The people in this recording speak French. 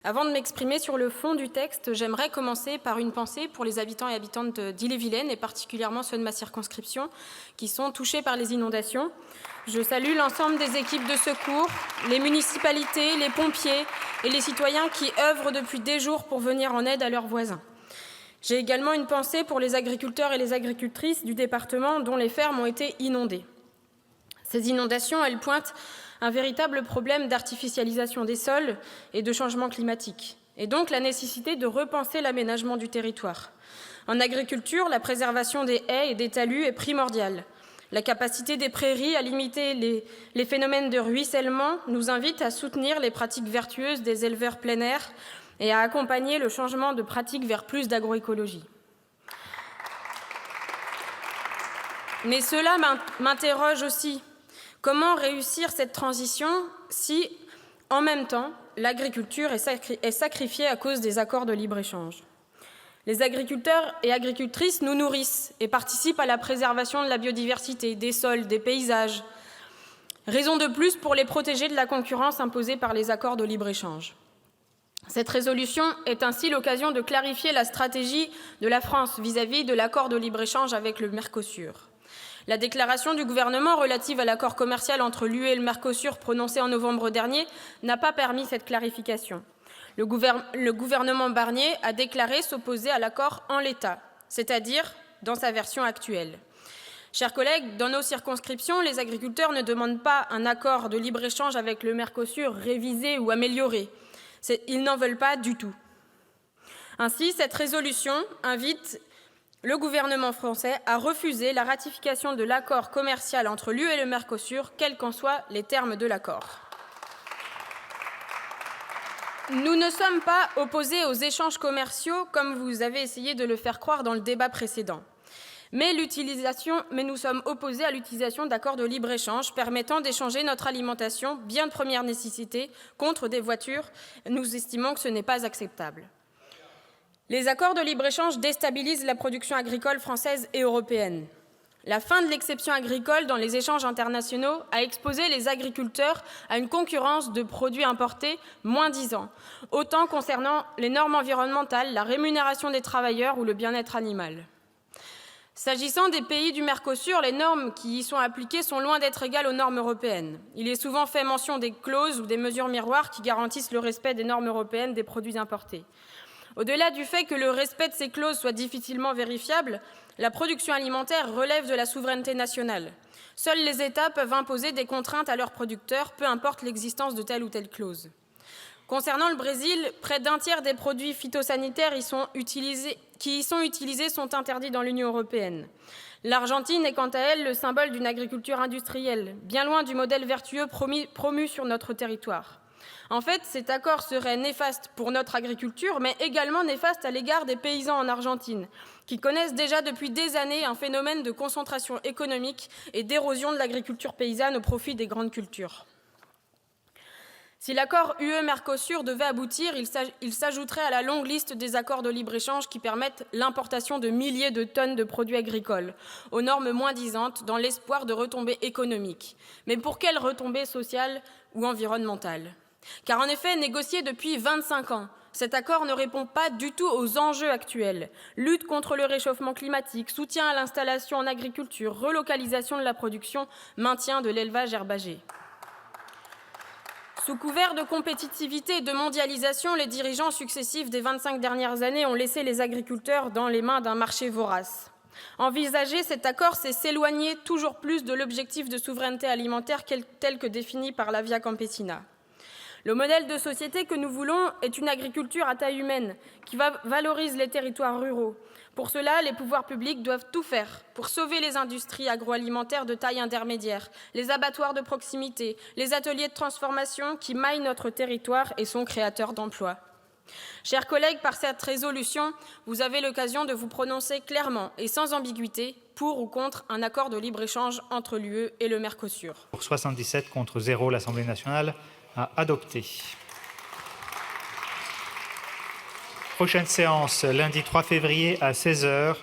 Avant de m'exprimer sur le fond du texte, j'aimerais commencer par une pensée pour les habitants et habitantes d'Ille-et-Vilaine, et particulièrement ceux de ma circonscription, qui sont touchés par les inondations. Je salue l'ensemble des équipes de secours, les municipalités, les pompiers et les citoyens qui œuvrent depuis des jours pour venir en aide à leurs voisins. J'ai également une pensée pour les agriculteurs et les agricultrices du département dont les fermes ont été inondées. Ces inondations, elles pointent un véritable problème d'artificialisation des sols et de changement climatique, et donc la nécessité de repenser l'aménagement du territoire. En agriculture, la préservation des haies et des talus est primordiale. La capacité des prairies à limiter les phénomènes de ruissellement nous invite à soutenir les pratiques vertueuses des éleveurs plein air et à accompagner le changement de pratiques vers plus d'agroécologie. Mais cela m'interroge aussi. Comment réussir cette transition si, en même temps, l'agriculture est sacrifiée à cause des accords de libre-échange? Les agriculteurs et agricultrices nous nourrissent et participent à la préservation de la biodiversité, des sols, des paysages. Raison de plus pour les protéger de la concurrence imposée par les accords de libre-échange. Cette résolution est ainsi l'occasion de clarifier la stratégie de la France vis-à-vis de l'accord de libre-échange avec le Mercosur. La déclaration du gouvernement relative à l'accord commercial entre l'UE et le Mercosur prononcée en novembre dernier n'a pas permis cette clarification. Le gouvernement Barnier a déclaré s'opposer à l'accord en l'état, c'est-à-dire dans sa version actuelle. Chers collègues, dans nos circonscriptions, les agriculteurs ne demandent pas un accord de libre-échange avec le Mercosur révisé ou amélioré. Ils n'en veulent pas du tout. Ainsi, cette résolution invite le gouvernement français a refusé la ratification de l'accord commercial entre l'UE et le Mercosur, quels qu'en soient les termes de l'accord. Nous ne sommes pas opposés aux échanges commerciaux, comme vous avez essayé de le faire croire dans le débat précédent. Mais nous sommes opposés à l'utilisation d'accords de libre-échange permettant d'échanger notre alimentation, bien de première nécessité, contre des voitures. Nous estimons que ce n'est pas acceptable. Les accords de libre-échange déstabilisent la production agricole française et européenne. La fin de l'exception agricole dans les échanges internationaux a exposé les agriculteurs à une concurrence de produits importés moins-disants, autant concernant les normes environnementales, la rémunération des travailleurs ou le bien-être animal. S'agissant des pays du Mercosur, les normes qui y sont appliquées sont loin d'être égales aux normes européennes. Il est souvent fait mention des clauses ou des mesures miroirs qui garantissent le respect des normes européennes des produits importés. Au-delà du fait que le respect de ces clauses soit difficilement vérifiable, la production alimentaire relève de la souveraineté nationale. Seuls les États peuvent imposer des contraintes à leurs producteurs, peu importe l'existence de telle ou telle clause. Concernant le Brésil, près d'un tiers des produits phytosanitaires qui y sont utilisés sont interdits dans l'Union européenne. L'Argentine est quant à elle le symbole d'une agriculture industrielle, bien loin du modèle vertueux promu sur notre territoire. En fait, cet accord serait néfaste pour notre agriculture, mais également néfaste à l'égard des paysans en Argentine, qui connaissent déjà depuis des années un phénomène de concentration économique et d'érosion de l'agriculture paysanne au profit des grandes cultures. Si l'accord UE-Mercosur devait aboutir, il s'ajouterait à la longue liste des accords de libre-échange qui permettent l'importation de milliers de tonnes de produits agricoles, aux normes moins-disantes, dans l'espoir de retombées économiques. Mais pour quelles retombées sociales ou environnementales ? Car en effet, négocié depuis 25 ans, cet accord ne répond pas du tout aux enjeux actuels. Lutte contre le réchauffement climatique, soutien à l'installation en agriculture, relocalisation de la production, maintien de l'élevage herbager. Sous couvert de compétitivité et de mondialisation, les dirigeants successifs des 25 dernières années ont laissé les agriculteurs dans les mains d'un marché vorace. Envisager cet accord, c'est s'éloigner toujours plus de l'objectif de souveraineté alimentaire tel que défini par la Via Campesina. Le modèle de société que nous voulons est une agriculture à taille humaine qui valorise les territoires ruraux. Pour cela, les pouvoirs publics doivent tout faire pour sauver les industries agroalimentaires de taille intermédiaire, les abattoirs de proximité, les ateliers de transformation qui maillent notre territoire et sont créateurs d'emplois. Chers collègues, par cette résolution, vous avez l'occasion de vous prononcer clairement et sans ambiguïté pour ou contre un accord de libre-échange entre l'UE et le Mercosur. Pour 77 contre 0, l'Assemblée nationale a adopté. Prochaine séance, lundi 3 février à 16 h